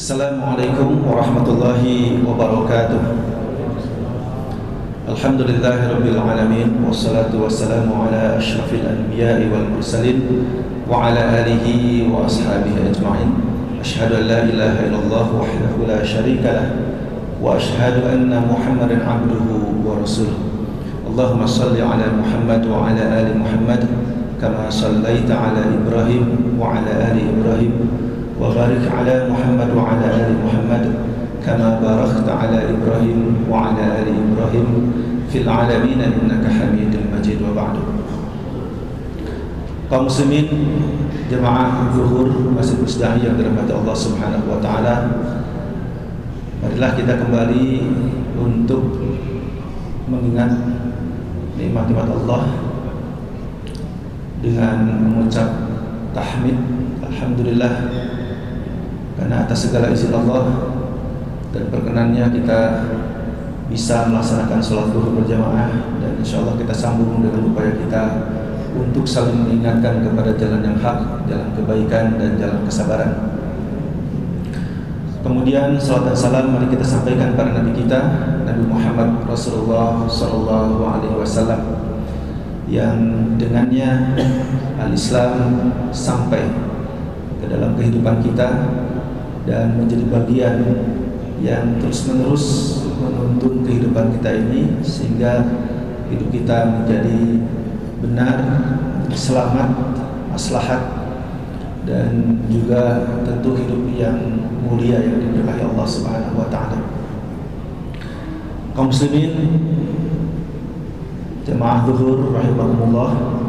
Assalamualaikum warahmatullahi wabarakatuh. Alhamdulillahi rabbil alamin, wassalatu wassalamu ala asyrafil anbiya'i wal mursalin wa ala alihi wa ashabihi ajma'in. Asyhadu an la ilaha illallah wahdahu la syarika lah wa asyhadu anna Muhammadan abduhu wa rasuluh. Allahumma salli ala Muhammad wa ala ali Muhammad kama sallaita ala Ibrahim wa ala ali Ibrahim wa barik ala Muhammad wa ala ali Muhammad kama barakta ala Ibrahim wa ala ali Ibrahim fil alamin innaka Hamidum Majid. Wa ba'du. Kaum muslimin jemaah zuhur Masjid Musdahi yang dirahmati Allah Subhanahu wa taala, marilah kita kembali untuk mengingat nikmat-nikmat Allah dengan mengucap tahmid alhamdulillah karena atas segala izin Allah dan perkenannya kita bisa melaksanakan sholat zuhur berjamaah, dan insyaallah kita sambung dengan upaya kita untuk saling mengingatkan kepada jalan yang hak, jalan kebaikan dan jalan kesabaran. Kemudian salat dan salam mari kita sampaikan kepada Nabi kita Nabi Muhammad Rasulullah sallallahu alaihi wasallam yang dengannya al-Islam sampai ke dalam kehidupan kita dan menjadi bagian yang terus-menerus menuntun kehidupan kita ini sehingga hidup kita menjadi benar, selamat, maslahat, dan juga tentu hidup yang mulia yang diberkahi Allah Subhanahu wa taala. Kaum muslimin jemaah zuhur rahimakumullah,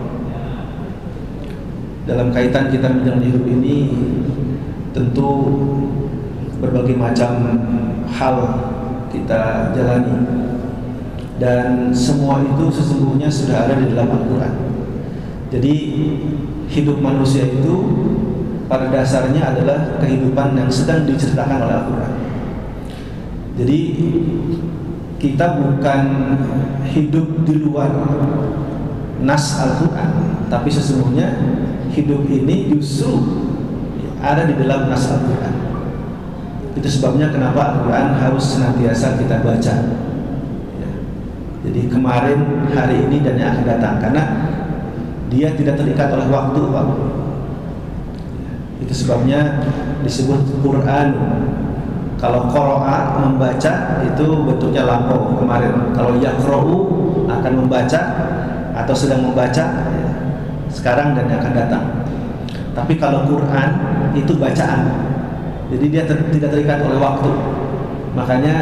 dalam kaitan kita menjalani hidup ini tentu berbagai macam hal kita jalani, dan semua itu sesungguhnya sudah ada di dalam Al-Quran. Jadi hidup manusia itu pada dasarnya adalah kehidupan yang sedang diceritakan oleh Al-Quran. Jadi kita bukan hidup di luar nas Al-Quran, tapi sesungguhnya hidup ini justru ada di dalam nas Al-Quran. Itu sebabnya kenapa Al-Quran harus senantiasa kita baca ya. Jadi kemarin, hari ini, dan yang akan datang, karena dia tidak terikat oleh waktu ya. Itu sebabnya disebut Quran. Kalau qara'a membaca itu bentuknya lampau kemarin. Kalau yaqra'u akan membaca atau sedang membaca ya, sekarang dan yang akan datang. Tapi kalau Quran itu bacaan, jadi dia tidak terikat oleh waktu. Makanya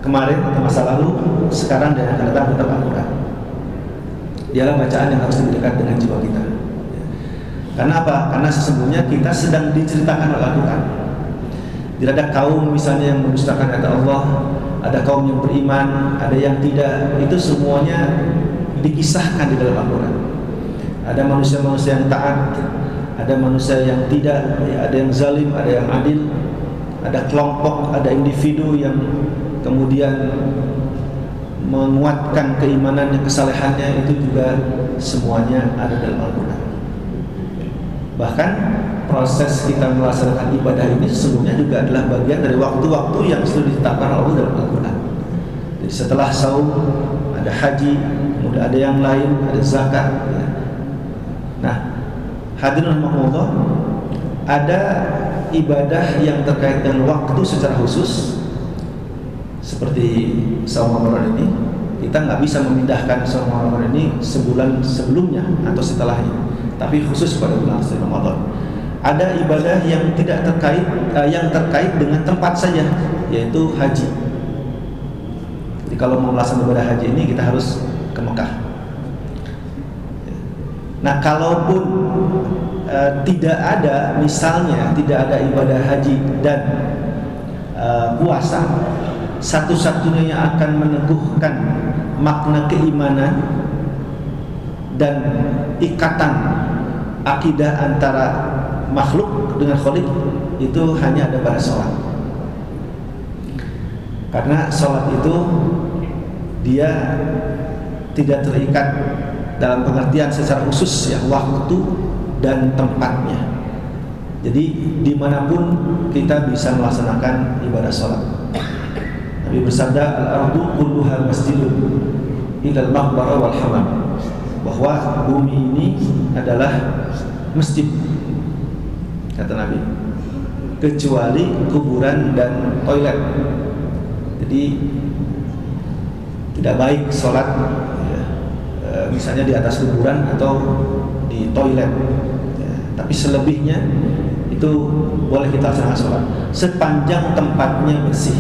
kemarin atau masa lalu, sekarang dan yang akan datang tetap Al-Quran. Dialah bacaan yang harus dekat dengan jiwa kita. Karena apa? Karena sesungguhnya kita sedang diceritakan oleh Al-Quran. Tidak ada kaum misalnya yang mendustakan kata Allah, ada kaum yang beriman, ada yang tidak. Itu semuanya dikisahkan di dalam Al-Quran. Ada manusia-manusia yang taat, ada manusia yang tidak, ada yang zalim, ada yang adil, ada kelompok, ada individu yang kemudian menguatkan keimanannya, kesalehannya. Itu juga semuanya ada dalam Al-Quran. Bahkan proses kita melaksanakan ibadah ini sesungguhnya juga adalah bagian dari waktu-waktu yang sudah ditetapkan Allah dalam Al-Quran. Jadi setelah saum ada haji, kemudian ada yang lain, ada zakat ya. Nah, hadirin rahimakumullah, ada ibadah yang terkait dengan waktu secara khusus seperti saum Ramadan ini. Kita nggak bisa memindahkan saum Ramadan ini sebulan sebelumnya atau setelahnya, tapi khusus pada bulan Ramadan. Ada ibadah yang tidak terkait, yang terkait dengan tempat saja, yaitu haji. Jadi kalau mau melaksanakan ibadah haji ini kita harus ke Mekah. Nah, kalaupun tidak ada, misalnya tidak ada ibadah haji dan puasa, satu-satunya yang akan meneguhkan makna keimanan dan ikatan akidah antara makhluk dengan Khalik itu hanya ada pada sholat. Karena sholat itu dia tidak terikat dalam pengertian secara khusus ya, waktu dan tempatnya. Jadi dimanapun kita bisa melaksanakan ibadah sholat. Nabi bersabda, al-ardu kulluha masjidun ilal maqbarah wal hamam, bahwa bumi ini adalah masjid, kata Nabi, kecuali kuburan dan toilet. Jadi tidak baik sholat ya, misalnya di atas kuburan atau di toilet ya. Tapi selebihnya itu boleh kita laksanakan sholat sepanjang tempatnya bersih.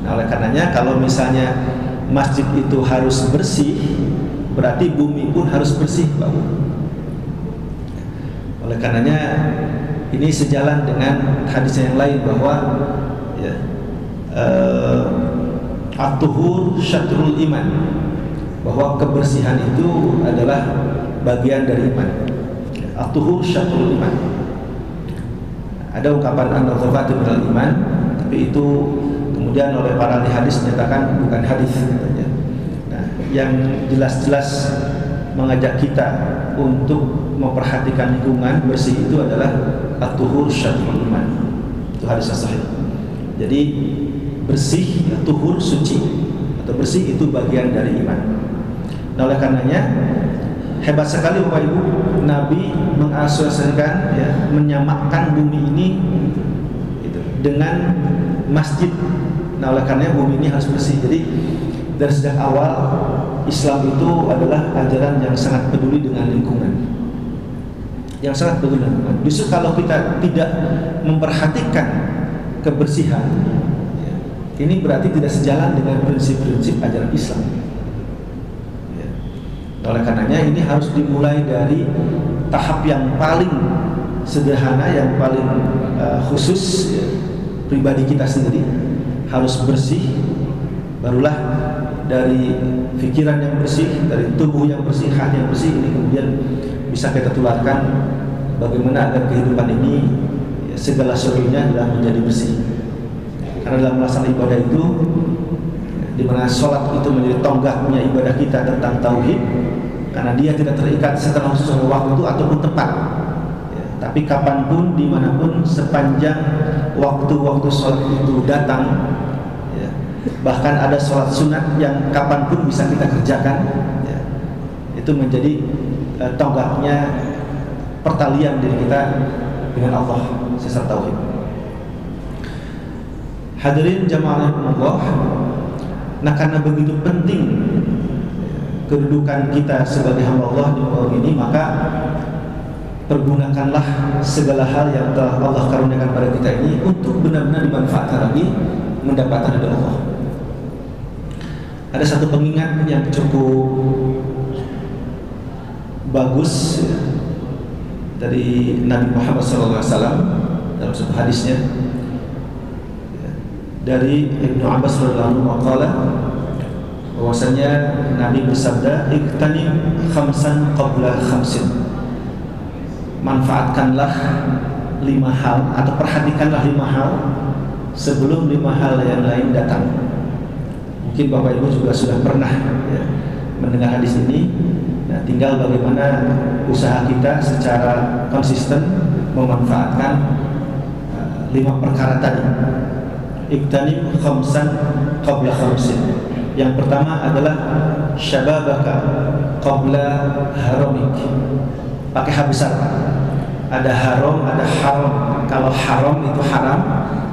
Nah, oleh karenanya kalau misalnya masjid itu harus bersih, berarti bumi pun harus bersih, Pak. Oleh karenanya ini sejalan dengan hadis yang lain bahwa ya, at-tuhur syatrul iman, bahwa kebersihan itu adalah bagian dari iman. At-tuhur syatrul iman. Ada ungkapan an-nadhafatu minal iman, tapi itu kemudian oleh para ahli hadis menyatakan bukan hadis katanya. Nah, yang jelas-jelas mengajak kita untuk memperhatikan lingkungan bersih itu adalah at-tuhur syatrul iman. Itu hadis sahih. Jadi bersih, tuhur, suci atau bersih itu bagian dari iman. Nah, oleh karenanya hebat sekali Bapak Ibu, Nabi mengasosiasikan ya, menyamakan bumi ini itu dengan masjid. Nah, oleh karenanya bumi ini harus bersih. Jadi dari sejak awal Islam itu adalah ajaran yang sangat peduli dengan lingkungan, yang sangat peduli dengan lingkungan. Justru kalau kita tidak memperhatikan kebersihan, ya, ini berarti tidak sejalan dengan prinsip-prinsip ajaran Islam. Ya. Oleh karenanya ini harus dimulai dari tahap yang paling sederhana, yang paling khusus ya, pribadi kita sendiri harus bersih, barulah dari pikiran yang bersih, dari tubuh yang bersih, hati yang bersih, ini kemudian bisa kita tularkan bagaimana agar kehidupan ini ya, segala sesuatunya adalah menjadi bersih. Karena dalam melaksanakan ibadah itu, di mana sholat itu menjadi tonggaknya ibadah kita tentang tauhid, karena dia tidak terikat setelah sesuatu waktu ataupun tempat. Ya, tapi kapanpun, dimanapun, sepanjang waktu-waktu sholat itu datang, ya, bahkan ada sholat sunat yang kapanpun bisa kita kerjakan, ya, itu menjadi tonggaknya pertalian diri kita dengan Allah secara tauhid. Hadirin jamaah Allah, nah karena begitu penting kedudukan kita sebagai hamba Allah di muka ini, maka pergunakanlah segala hal yang telah Allah karuniakan pada kita ini untuk benar-benar dimanfaatkan lagi, mendapatkan dari Allah. Ada satu pengingat yang cukup bagus ya, dari Nabi Muhammad SAW dalam satu hadisnya ya, dari Ibnu Abbas radhiyallahu anhu, bahwasanya Nabi bersabda, "Iktanim khamsan qabla khamsin." Manfaatkanlah 5 hal atau perhatikanlah 5 hal sebelum 5 hal yang lain datang. Mungkin Bapak Ibu juga sudah pernah ya, mendengar hadis ini. Nah, tinggal bagaimana usaha kita secara konsisten memanfaatkan 5 perkara tadi. Iktanim khamsan qabla khamsin. Yang pertama adalah syababaka qabla haramik. Pakai H besar. Ada haram, ada haram. Kalau haram itu haram,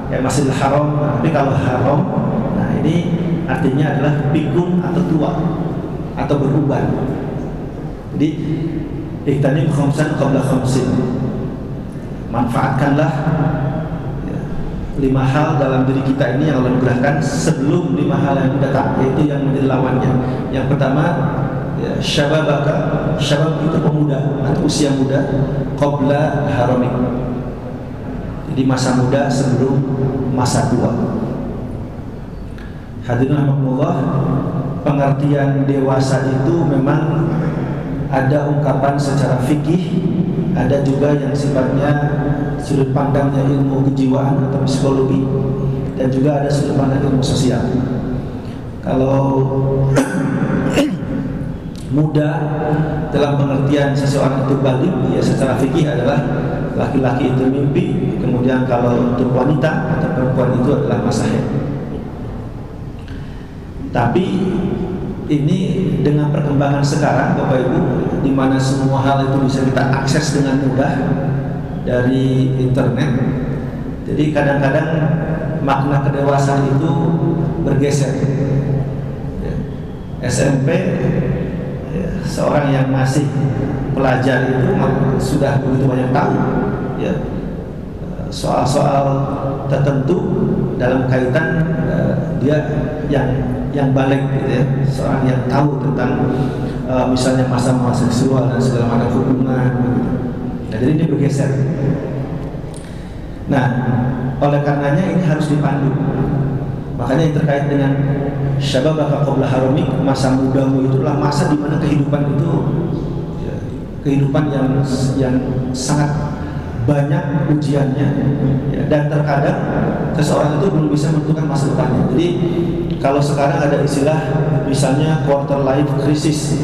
ya masih haram. Tapi kalau haram, nah ini artinya adalah pikun atau tua atau beruban. Jadi iktanim khamsan qabla khamsin. Manfaatkanlah 5 hal dalam diri kita ini yang Allah berikan sebelum 5 hal yang datang, yaitu yang menjadi lawannya. Yang pertama ya, syababaka. Syabab itu pemuda atau usia muda, qabla haramik. Jadi masa muda sebelum masa tua. Hadirin rahimakumullah, pengertian dewasa itu memang ada ungkapan secara fikih, ada juga yang sifatnya sudut pandangnya ilmu kejiwaan atau psikologi, dan juga ada sudut pandang ilmu sosial. Kalau muda dalam pengertian seseorang itu balik, ya secara fikih adalah laki-laki itu mimpi, kemudian kalau untuk wanita atau perempuan itu adalah masa haid. Tapi ini dengan perkembangan sekarang Bapak Ibu, di mana semua hal itu bisa kita akses dengan mudah dari internet. Jadi kadang-kadang makna kedewasaan itu bergeser. SMP, seorang yang masih pelajar itu sudah begitu banyak tahu ya soal-soal tertentu dalam kaitan dia yang balik gitu ya, seorang yang tahu tentang misalnya masa-masa seksual dan segala macam hubungan gitu. Nah, jadi ini bergeser. Nah, oleh karenanya ini harus dipandu. Makanya yang terkait dengan syababaka qabla haramik, masa mudamu itulah masa di mana kehidupan itu ya, kehidupan yang sangat banyak ujiannya ya, dan terkadang seseorang itu belum bisa menentukan masa depannya. Jadi kalau sekarang ada istilah misalnya quarter life crisis,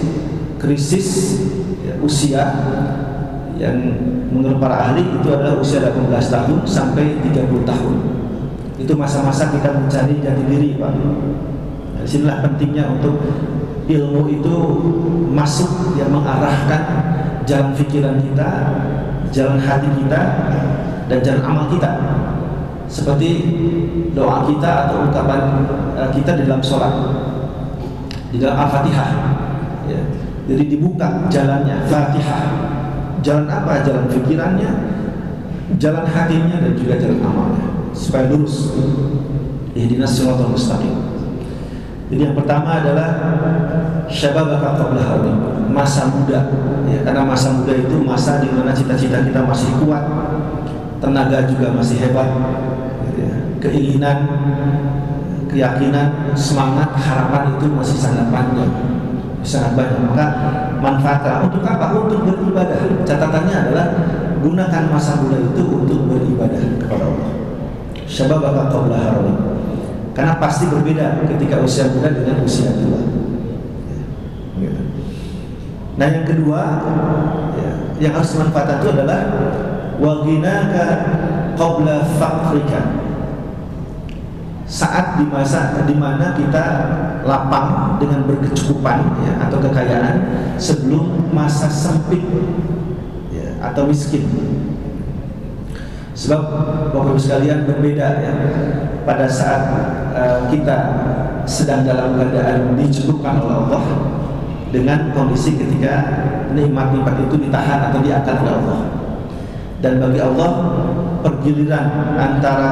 krisis ya, usia yang menurut para ahli itu adalah usia 18 tahun sampai 30 tahun. Itu masa-masa kita mencari jati diri, Pak. Nah, disinilah pentingnya untuk ilmu itu masuk yang mengarahkan jalan pikiran kita, jalan hati kita, dan jalan amal kita. Seperti doa kita atau ungkapan kita di dalam sholat, di dalam Al-Fatihah ya. Jadi dibuka jalannya Fatihah. Jalan apa? Jalan pikirannya, jalan hatinya, dan juga jalan amalnya, supaya lurus. Ihdinas shiratal mustaqim. Jadi yang pertama adalah syababaka qabla haramik, masa muda ya, karena masa muda itu masa di mana cita-cita kita masih kuat, tenaga juga masih hebat ya, keinginan, keyakinan, semangat, harapan itu masih sangat panjang, sangat banyak. Maka manfaatnya untuk apa? Untuk beribadah. Catatannya adalah gunakan masa muda itu untuk beribadah kepada Allah. Syababaka qabla haramik. Karena pasti berbeda ketika usia muda dengan usia tua. Nah, yang kedua ya, yang harus dimanfaatkan itu adalah waghinaka qabla faqrika. Saat di masa di mana kita lapang dengan berkecukupan ya, atau kekayaan sebelum masa sempit ya, atau miskin. Sebab Bapak Ibu sekalian berbeda ya, pada saat kita sedang dalam keadaan dicukupkan oleh Allah dengan kondisi ketika nikmat-nikmat itu ditahan atau diangkat oleh Allah. Dan bagi Allah pergiliran antara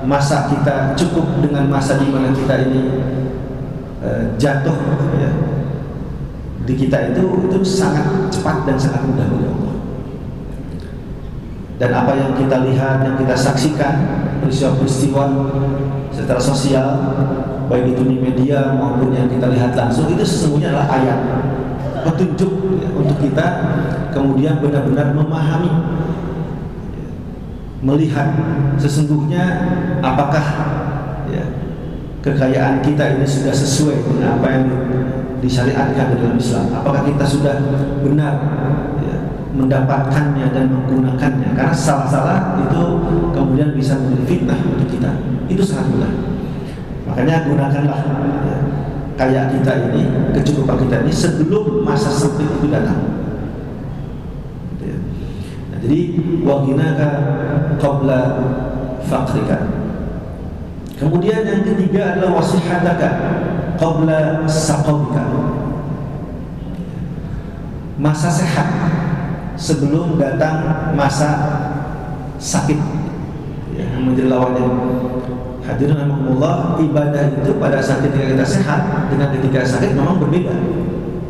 masa kita cukup dengan masa di mana kita ini jatuh ya, di kita itu sangat cepat dan sangat mudah bagi Allah. Dan apa yang kita lihat, yang kita saksikan, peristiwa-peristiwa secara sosial, baik itu di media maupun yang kita lihat langsung, itu sesungguhnya adalah ayat petunjuk ya, untuk kita kemudian benar-benar memahami, melihat sesungguhnya apakah ya, kekayaan kita ini sudah sesuai dengan apa yang disyariatkan dalam Islam. Apakah kita sudah benar ya, mendapatkannya dan menggunakannya? Karena salah-salah itu kemudian bisa menjadi fitnah untuk kita. Itu sangat mudah. Makanya gunakanlah ya, kaya kita ini, kecukupan kita ini sebelum masa sempit itu datang. Nah, jadi waghinaka qabla faqrika. Kemudian yang ketiga adalah wasihataka qabla saqamika. Masa sehat sebelum datang masa sakit ya, menjadi lawannya. Hadirin rahimakumullah, ibadah itu pada saat ketika kita sehat dengan ketika sakit memang berbeda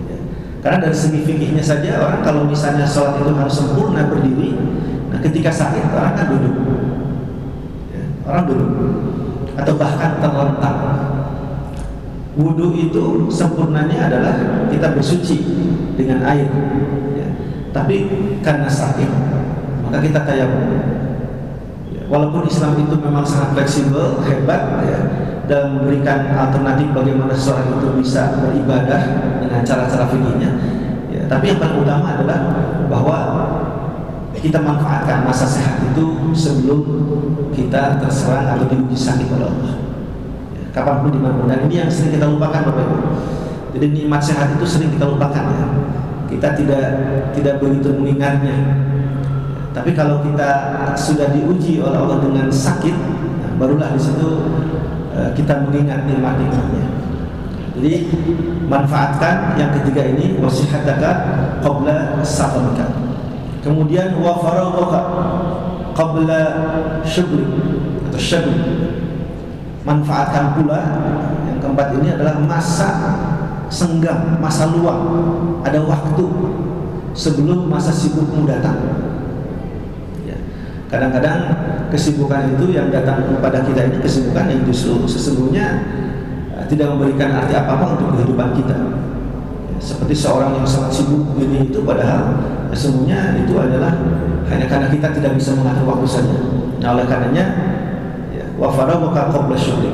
ya. Karena dari segi fikihnya saja, orang kalau misalnya sholat itu harus sempurna berdiri, nah ketika sakit orang kan duduk ya, orang duduk atau bahkan terlentang. Wudu itu sempurnanya adalah kita bersuci dengan air ya. Tapi karena sakit maka kita tayamum ya. Walaupun Islam itu memang sangat fleksibel, hebat ya, dan memberikan alternatif bagaimana seorang itu bisa beribadah dengan cara-cara fikihnya ya. Tapi yang paling utama adalah bahwa kita manfaatkan masa sehat itu sebelum kita terserang atau diuji sakit oleh Allah. Kapanpun dimanapun. Dan ini yang sering kita lupakan Bapak Ibu. Jadi nikmat sehat itu sering kita lupakan ya. Kita tidak begitu mengingatnya. Tapi kalau kita sudah diuji oleh Allah dengan sakit, nah, barulah di situ kita mengingat nikmat-nikmatnya. Jadi manfaatkan yang ketiga ini, wasihataka qabla saqamika. Kemudian wa faraghaka qabla syughli atau syughli. Manfaatkan pula yang keempat ini adalah masa senggang, masa luang, ada waktu sebelum masa sibukmu datang. Ya. Kadang-kadang kesibukan itu yang datang kepada kita ini kesibukan yang justru sesungguhnya tidak memberikan arti apa-apa untuk kehidupan kita. Ya, seperti seorang yang sangat sibuk begini itu padahal sesungguhnya itu adalah hanya karena kita tidak bisa mengatur waktu saja. Nah, oleh karenanya wa faraghaka qabla syughli.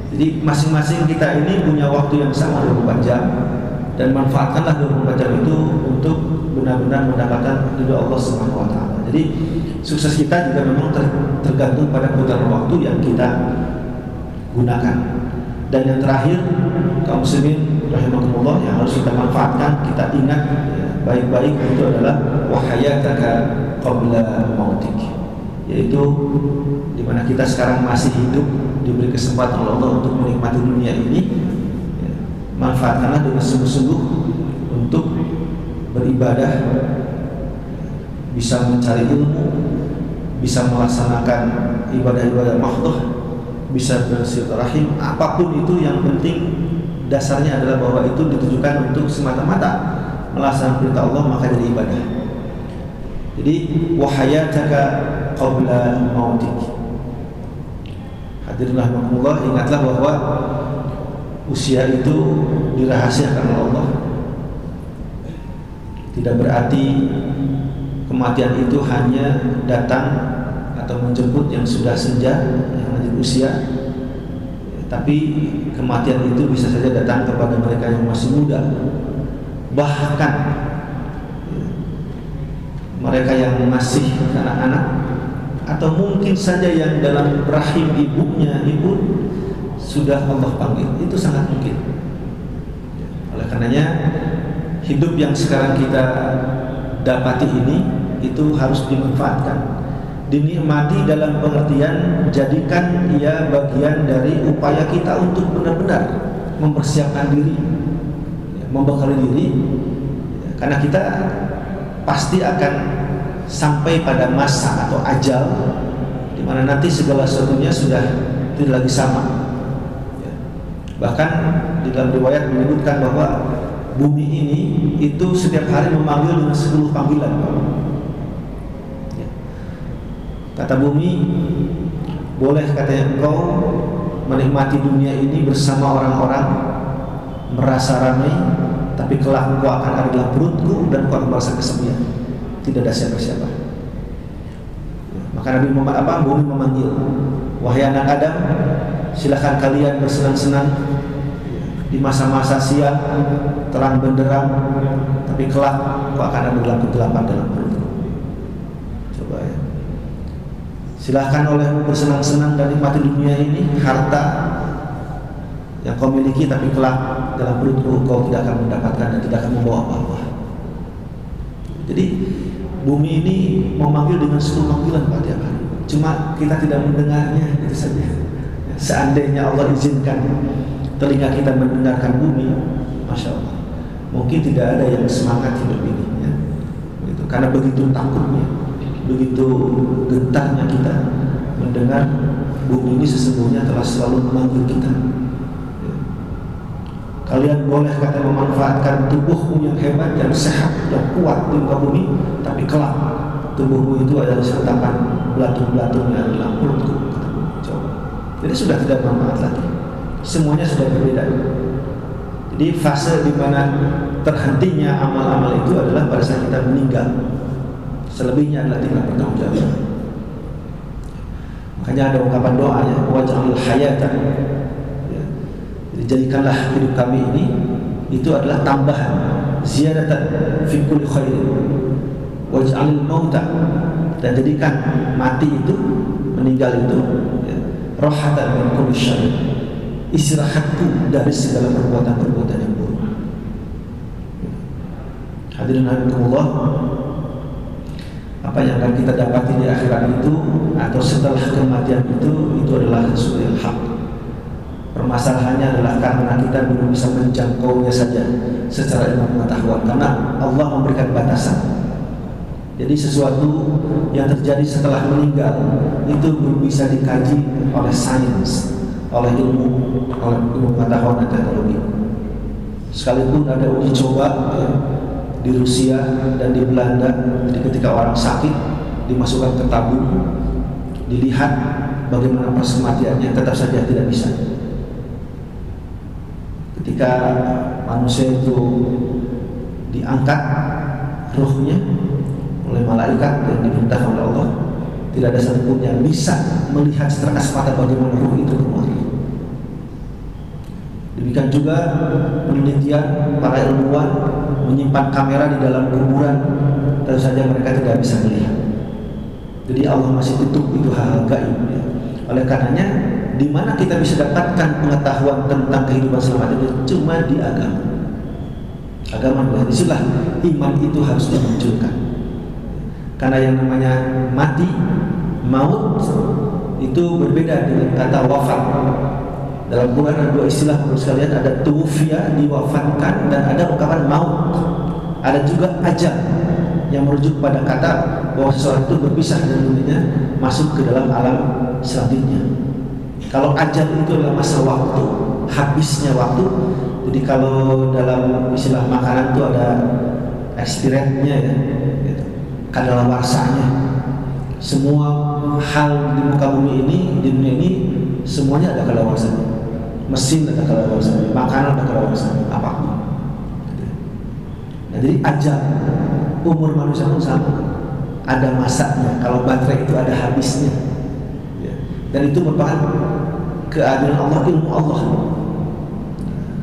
Jadi masing-masing kita ini punya waktu yang sama 24 jam dan manfaatkanlah 24 jam itu untuk benar-benar mendapatkan ridha Allah Subhanahu wa taala. Jadi sukses kita juga memang tergantung pada putaran waktu yang kita gunakan. Dan yang terakhir, kaum muslimin rahimakumullah, yang harus kita manfaatkan, kita ingat ya, baik-baik itu adalah wa hayataka qabla mautik, yaitu di mana kita sekarang masih hidup, diberi kesempatan oleh Allah untuk menikmati dunia ini, ya, manfaatkanlah dengan sungguh-sungguh untuk beribadah, bisa mencari ilmu, bisa melaksanakan ibadah-ibadah mahdhah, bisa bersilaturahim, apapun itu yang penting dasarnya adalah bahwa itu ditujukan untuk semata-mata melaksanakan perintah Allah, maka jadi ibadah. Jadi wahayataka qabla mautik. Hadirin rahimakumullah, ingatlah bahwa usia itu dirahasiakan oleh Allah. Tidak berarti kematian itu hanya datang atau menjemput yang sudah senja, yang lanjut usia. Tapi kematian itu bisa saja datang kepada mereka yang masih muda. Bahkan mereka yang masih anak-anak, atau mungkin saja yang dalam rahim ibunya ibu sudah Allah panggil, itu sangat mungkin. Oleh karenanya hidup yang sekarang kita dapati ini itu harus dimanfaatkan, dinikmati dalam pengertian jadikan ia bagian dari upaya kita untuk benar-benar mempersiapkan diri, membekali diri, karena kita pasti akan sampai pada masa atau ajal di mana nanti segala sesuatunya sudah tidak lagi sama. Bahkan di dalam riwayat menyebutkan bahwa bumi ini itu setiap hari memanggil dengan 10 panggilan. Kata bumi, boleh katanya engkau menikmati dunia ini bersama orang-orang, merasa ramai, tapi kelak engkau akan ada dalam perutku dan engkau akan merasa kesepian, tidak ada siapa-siapa. Maka Nabi Muhammad bumi memanggil, wahai anak Adam, silakan kalian bersenang-senang di masa-masa siang terang benderang, tapi kelak engkau akan ada dalam kegelapan dalam perutku. Coba ya. Silahkan olehmu bersenang-senang dan nikmati dunia ini, harta yang kau miliki, tapi kelak dalam perutmu kau tidak akan mendapatkan dan tidak akan membawa apa-apa. Jadi bumi ini memanggil dengan 10 panggilan pada tiap hari. Cuma kita tidak mendengarnya, itu saja. Seandainya Allah izinkan telinga kita mendengarkan bumi, masya Allah, mungkin tidak ada yang semangat hidup ini, ya. Begitu. Karena begitu takutnya, begitu gentarnya kita mendengar bumi ini sesungguhnya telah selalu memanggil kita. Kalian boleh kata memanfaatkan tubuhmu yang hebat, yang sehat, yang kuat di muka bumi, tapi kelak tubuhmu itu adalah sertakan belatung-belatungnya dalam perutku. Coba. Jadi sudah tidak bermanfaat lagi. Semuanya sudah berbeda. Jadi fase di mana terhentinya amal-amal itu adalah pada saat kita meninggal. Selebihnya adalah tinggal bertanggung jawab. Makanya ada ungkapan doa ya, waj'alil hayata. Jadi jadikanlah hidup kami ini itu adalah tambahan, ziyadatan fi kulli khairin. waj'alil mauta, dan jadikan mati itu, meninggal itu, ya, rahatan min kulli syarr, istirahatku dari segala perbuatan-perbuatan yang buruk. Hadirin rahimakumullah, apa yang akan kita dapati di akhirat itu atau setelah kematian itu adalah sesuatu yang hak. Permasalahannya adalah karena kita belum bisa menjangkaunya saja secara ilmu pengetahuan, karena Allah memberikan batasan. Jadi sesuatu yang terjadi setelah meninggal itu belum bisa dikaji oleh sains, oleh ilmu pengetahuan dan teknologi. Sekalipun ada uji coba ya, di Rusia dan di Belanda, jadi ketika orang sakit dimasukkan ke tabung, dilihat bagaimana proses kematiannya, tetap saja tidak bisa. Ketika manusia itu diangkat ruhnya oleh malaikat yang diperintahkan oleh Allah, tidak ada satupun yang bisa melihat secara kasat mata bagaimana ruh itu keluar. Demikian juga penelitian para ilmuwan menyimpan kamera di dalam kuburan, tentu saja mereka tidak bisa melihat. Jadi Allah masih tutup itu hal gaib ya. Oleh karenanya, di mana kita bisa dapatkan pengetahuan tentang kehidupan selamanya itu cuma di agama. Agama adalah istilah iman itu harus dimunculkan. Karena yang namanya mati, maut itu berbeda dengan kata wafat. Dalam Quran ada dua istilah menurut sekalian, ada tuwfiya, diwafatkan, dan ada ungkapan maut. Ada juga ajal yang merujuk pada kata bahwa seseorang itu berpisah dari dunia, masuk ke dalam alam selanjutnya. Kalau ajal itu adalah masa waktu, habisnya waktu. Jadi kalau dalam istilah makanan itu ada expirednya ya, gitu. Kadaluarsanya. Semua hal di muka bumi ini, di dunia ini, semuanya ada kadaluarsanya. Mesin ada kadaluarsanya, makanan ada kadaluarsanya, apapun. Nah, jadi ajal, umur manusia pun sama, ada masanya. Kalau baterai itu ada habisnya. Dan itu merupakan keadilan Allah, ilmu Allah.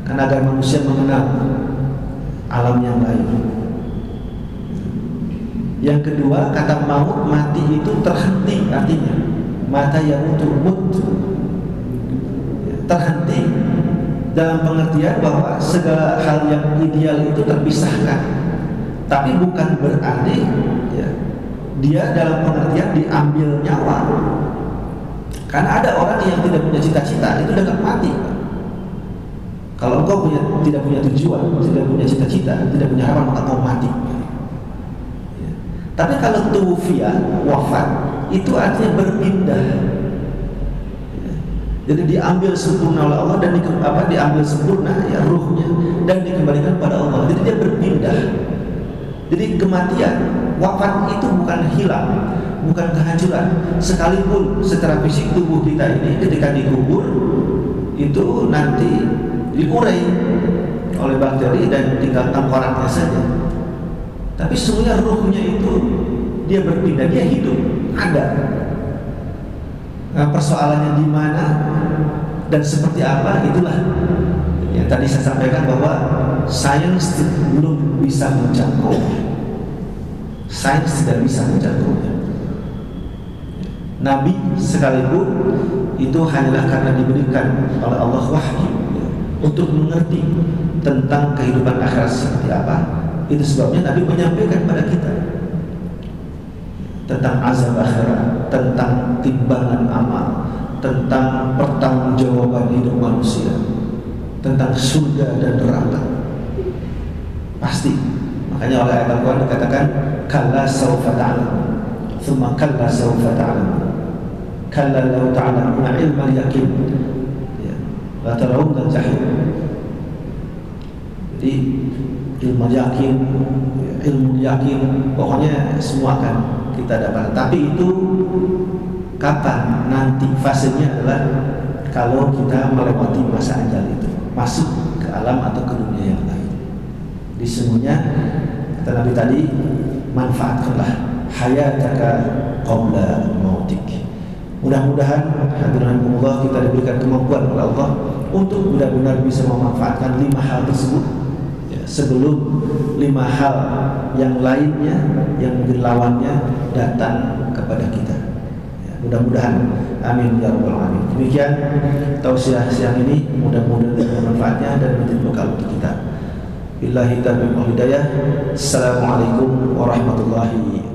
Karena agar manusia mengenal alam yang lain. Yang kedua, kata maut, mati itu terhenti, artinya mata yang mut, terhenti dalam pengertian bahwa segala hal yang ideal itu terpisahkan. Tapi bukan berarti ya, dia dalam pengertian diambil nyawa. Karena ada orang yang tidak punya cita-cita, itu udah mati. Kalau engkau tidak punya tujuan, tidak punya cita-cita, tidak punya harapan, maka engkau mati. Ya. Tapi kalau tuwfiya, wafat, itu artinya berpindah. Ya. Jadi diambil sempurna oleh Allah dan diambil sempurna ya ruhnya dan dikembalikan pada Allah. Jadi dia berpindah. Jadi kematian, wafat itu bukan hilang, bukan kehancuran. Sekalipun secara fisik tubuh kita ini ketika dikubur itu nanti diurai oleh bakteri dan tinggal tengkoraknya saja. Tapi sesungguhnya ruhnya itu dia berpindah, dia hidup, ada. Nah, persoalannya di mana dan seperti apa, itulah yang tadi saya sampaikan bahwa sains belum bisa menjangkau. Sains tidak bisa menjangkaunya. Nabi sekalipun itu hanyalah karena diberikan oleh Allah wahyu untuk mengerti tentang kehidupan akhirat seperti apa. Itu sebabnya Nabi menyampaikan pada kita tentang azab akhirat, tentang timbangan amal, tentang pertanggungjawaban hidup manusia, tentang surga dan neraka. Pasti. Makanya oleh ayat Al-Quran dikatakan kalla sawfa ta'lam, thumma kalla sawfa ta'lam, kalla law ta'lamuna ilmal yaqin, ya, la tarawunna jahim. Jadi ilmu yakin, ilmu yakin, pokoknya semua akan kita dapat. Tapi itu kapan? Nanti fasenya adalah kalau kita melewati masa ajal itu, masuk ke alam atau ke dunia yang lain. Di semuanya kata Nabi tadi, manfaatkanlah hayataka qabla mautik. Mudah-mudahan hadirin Allah kita diberikan kemampuan oleh Allah untuk benar-benar bisa memanfaatkan 5 hal tersebut ya, sebelum 5 hal yang lainnya yang mungkin lawannya datang kepada kita. Ya, mudah-mudahan, amin ya rabbal alamin. Demikian tausiah siang ini, mudah-mudahan bermanfaatnya dan menjadi bekal untuk kita. Billahi taufiq wal hidayah. Assalamualaikum warahmatullahi